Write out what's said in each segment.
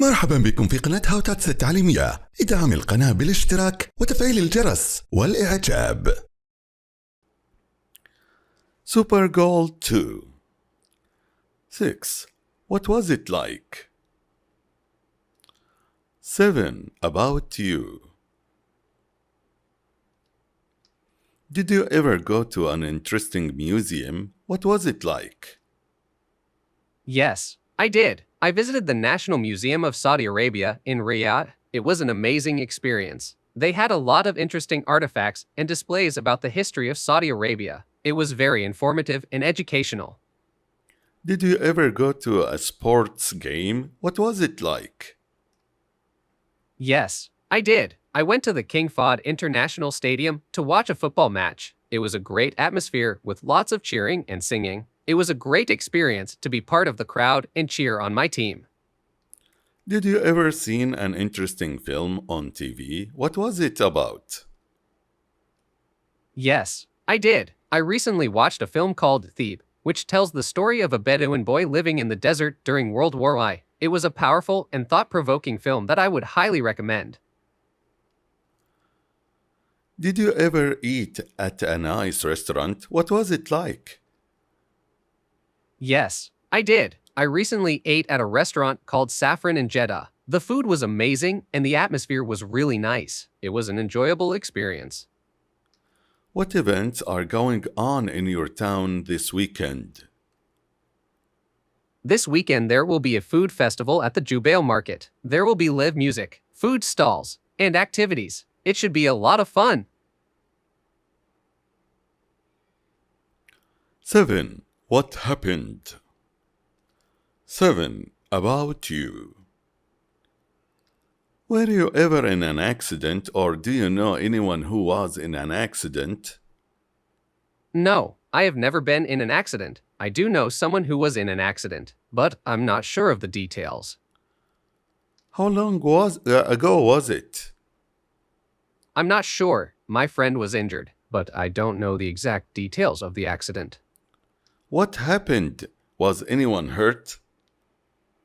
مرحبا بكم في قناة هاوتاتس التعليمية. ادعم القناة بالاشتراك وتفعيل الجرس والإعجاب. Super Goal 2 6. What was it like? 7. About you. Did you ever go to an interesting museum? What was it like? Yes, I did. I visited the National Museum of Saudi Arabia in Riyadh. It was an amazing experience. They had a lot of interesting artifacts and displays about the history of Saudi Arabia. It was very informative and educational. Did you ever go to a sports game? What was it like? Yes, I did. I went to the King Fahd International Stadium to watch a football match. It was a great atmosphere with lots of cheering and singing. It was a great experience to be part of the crowd and cheer on my team. Did you ever seen an interesting film on TV? What was it about? Yes, I did. I recently watched a film called ثاني, which tells the story of a Bedouin boy living in the desert during World War I. It was a powerful and thought-provoking film that I would highly recommend. Did you ever eat at a nice restaurant? What was it like? Yes, I did. I recently ate at a restaurant called Saffron in Jeddah. The food was amazing and the atmosphere was really nice. It was an enjoyable experience. What events are going on in your town this weekend? This weekend there will be a food festival at the Jubail market. There will be live music, food stalls, and activities. It should be a lot of fun. 7. What happened? 7. About you. Were you ever in an accident, or do you know anyone who was in an accident? No, I have never been in an accident. I do know someone who was in an accident, but I'm not sure of the details. How long ago was it? I'm not sure. My friend was injured, but I don't know the exact details of the accident. What happened? Was anyone hurt?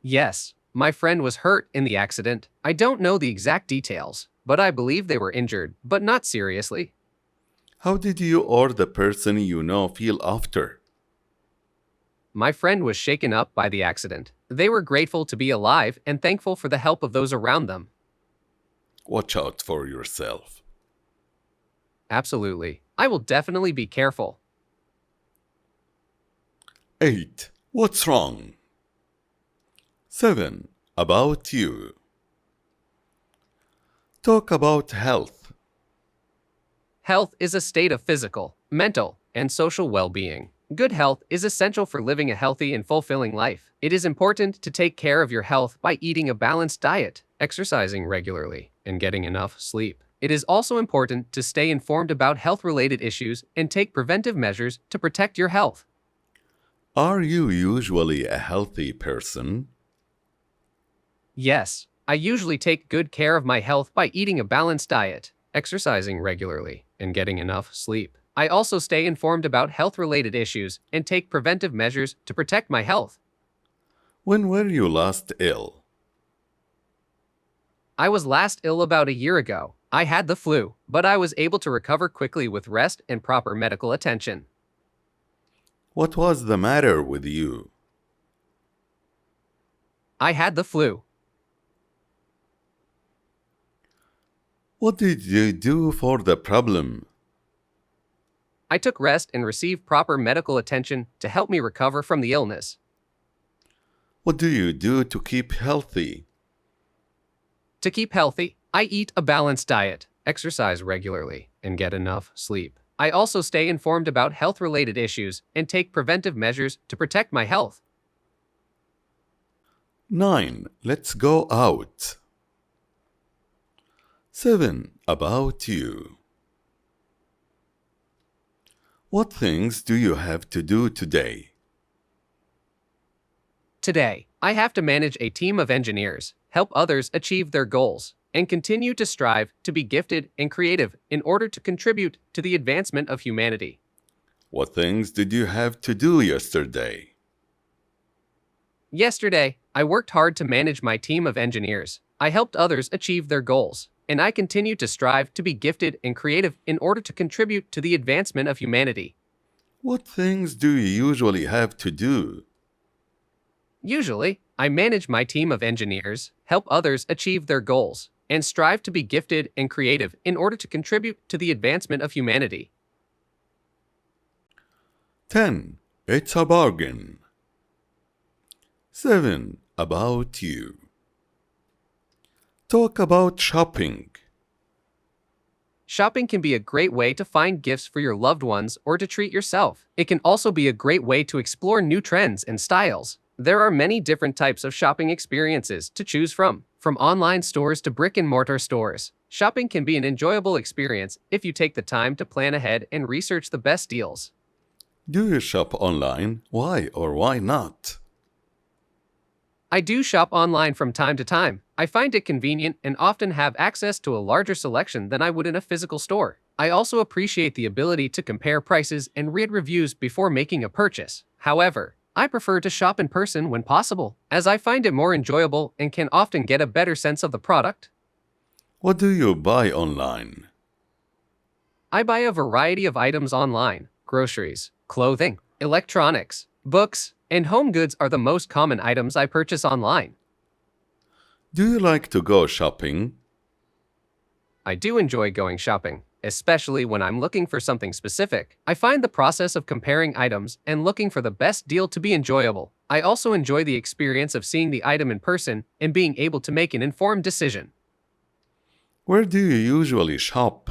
Yes, my friend was hurt in the accident. I don't know the exact details, but I believe they were injured, but not seriously. How did you or the person you know feel after? My friend was shaken up by the accident. They were grateful to be alive and thankful for the help of those around them. Watch out for yourself. Absolutely. I will definitely be careful. 8. What's wrong? 7. About you. Talk about health. Health is a state of physical, mental, and social well-being. Good health is essential for living a healthy and fulfilling life. It is important to take care of your health by eating a balanced diet, exercising regularly, and getting enough sleep. It is also important to stay informed about health-related issues and take preventive measures to protect your health. Are you usually a healthy person? Yes, I usually take good care of my health by eating a balanced diet, exercising regularly, and getting enough sleep. I also stay informed about health-related issues and take preventive measures to protect my health. When were you last ill? I was last ill about a year ago. I had the flu, but I was able to recover quickly with rest and proper medical attention. What was the matter with you? I had the flu. What did you do for the problem? I took rest and received proper medical attention to help me recover from the illness. What do you do to keep healthy? To keep healthy, I eat a balanced diet, exercise regularly, and get enough sleep. I also stay informed about health-related issues and take preventive measures to protect my health. 9. Let's go out. 7. About you. What things do you have to do today? Today, I have to manage a team of engineers, help others achieve their goals, and continue to strive to be gifted and creative in order to contribute to the advancement of humanity. What things did you have to do yesterday? Yesterday, I worked hard to manage my team of engineers. I helped others achieve their goals, and I continue to strive to be gifted and creative in order to contribute to the advancement of humanity. What things do you usually have to do? Usually, I manage my team of engineers, help others achieve their goals, and strive to be gifted and creative in order to contribute to the advancement of humanity. 10. It's a bargain. 7. About you. Talk about shopping. Shopping can be a great way to find gifts for your loved ones or to treat yourself. It can also be a great way to explore new trends and styles. There are many different types of shopping experiences to choose from online stores to brick-and-mortar stores. Shopping can be an enjoyable experience if you take the time to plan ahead and research the best deals. Do you shop online? Why or why not? I do shop online from time to time. I find it convenient and often have access to a larger selection than I would in a physical store. I also appreciate the ability to compare prices and read reviews before making a purchase. However, I prefer to shop in person when possible, as I find it more enjoyable and can often get a better sense of the product. What do you buy online? I buy a variety of items online. Groceries, clothing, electronics, books, and home goods are the most common items I purchase online. Do you like to go shopping? I do enjoy going shopping, especially when I'm looking for something specific. I find the process of comparing items and looking for the best deal to be enjoyable. I also enjoy the experience of seeing the item in person and being able to make an informed decision. Where do you usually shop?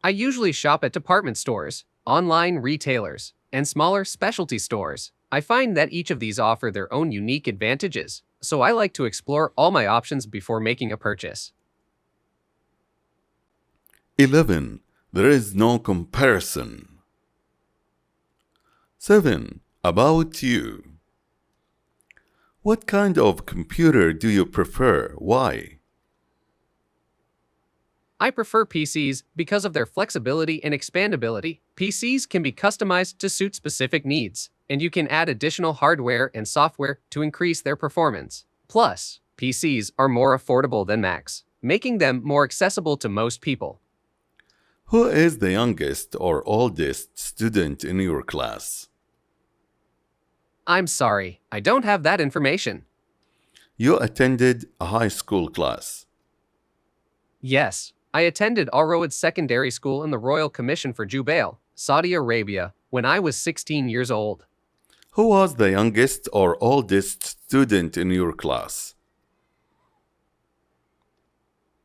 I usually shop at department stores, online retailers, and smaller specialty stores. I find that each of these offer their own unique advantages, so I like to explore all my options before making a purchase. 11. There is no comparison. 7. About you. What kind of computer do you prefer? Why? I prefer PCs because of their flexibility and expandability. PCs can be customized to suit specific needs, and you can add additional hardware and software to increase their performance. Plus, PCs are more affordable than Macs, making them more accessible to most people. Who is the youngest or oldest student in your class? I'm sorry, I don't have that information. You attended a high school class. Yes, I attended Al Road Secondary School in the Royal Commission for Jubail, Saudi Arabia, when I was 16 years old. Who was the youngest or oldest student in your class?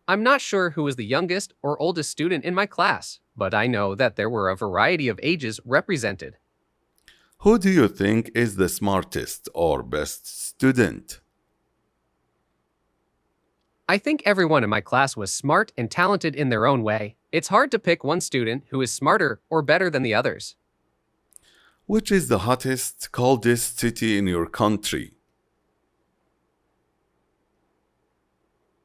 I'm not sure who was the youngest or oldest student in my class, but I know that there were a variety of ages represented. Who do you think is the smartest or best student? I think everyone in my class was smart and talented in their own way. It's hard to pick one student who is smarter or better than the others. Which is the hottest, coldest city in your country?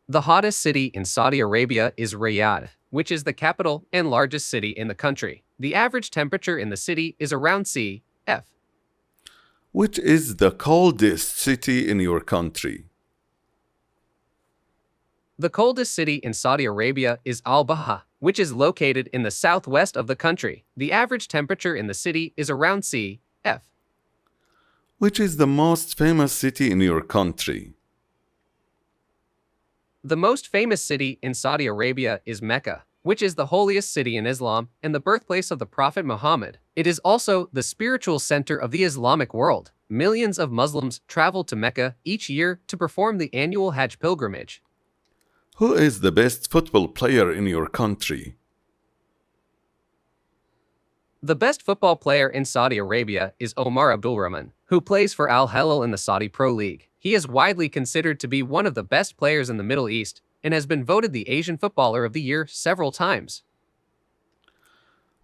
The hottest city in Saudi Arabia is Riyadh, which is the capital and largest city in the country. The average temperature in the city is around C.F. Which is the coldest city in your country? The coldest city in Saudi Arabia is Al-Baha, which is located in the southwest of the country. The average temperature in the city is around C.F. Which is the most famous city in your country? The most famous city in Saudi Arabia is Mecca, which is the holiest city in Islam and the birthplace of the Prophet Muhammad. It is also the spiritual center of the Islamic world. Millions of Muslims travel to Mecca each year to perform the annual Hajj pilgrimage. Who is the best football player in your country? The best football player in Saudi Arabia is Omar Abdulrahman, who plays for Al Hilal in the Saudi Pro League. He is widely considered to be one of the best players in the Middle East and has been voted the Asian Footballer of the Year several times.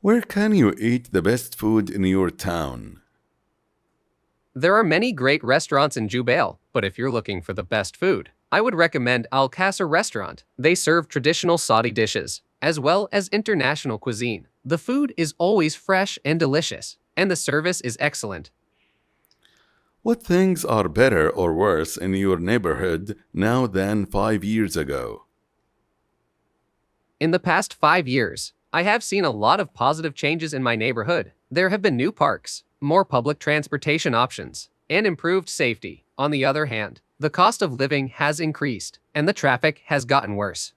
Where can you eat the best food in your town? There are many great restaurants in Jubail, but if you're looking for the best food, I would recommend Al Qasr restaurant. They serve traditional Saudi dishes, as well as international cuisine. The food is always fresh and delicious, and the service is excellent. What things are better or worse in your neighborhood now than 5 years ago? In the past 5 years, I have seen a lot of positive changes in my neighborhood. There have been new parks, more public transportation options, and improved safety. On the other hand, the cost of living has increased, and the traffic has gotten worse.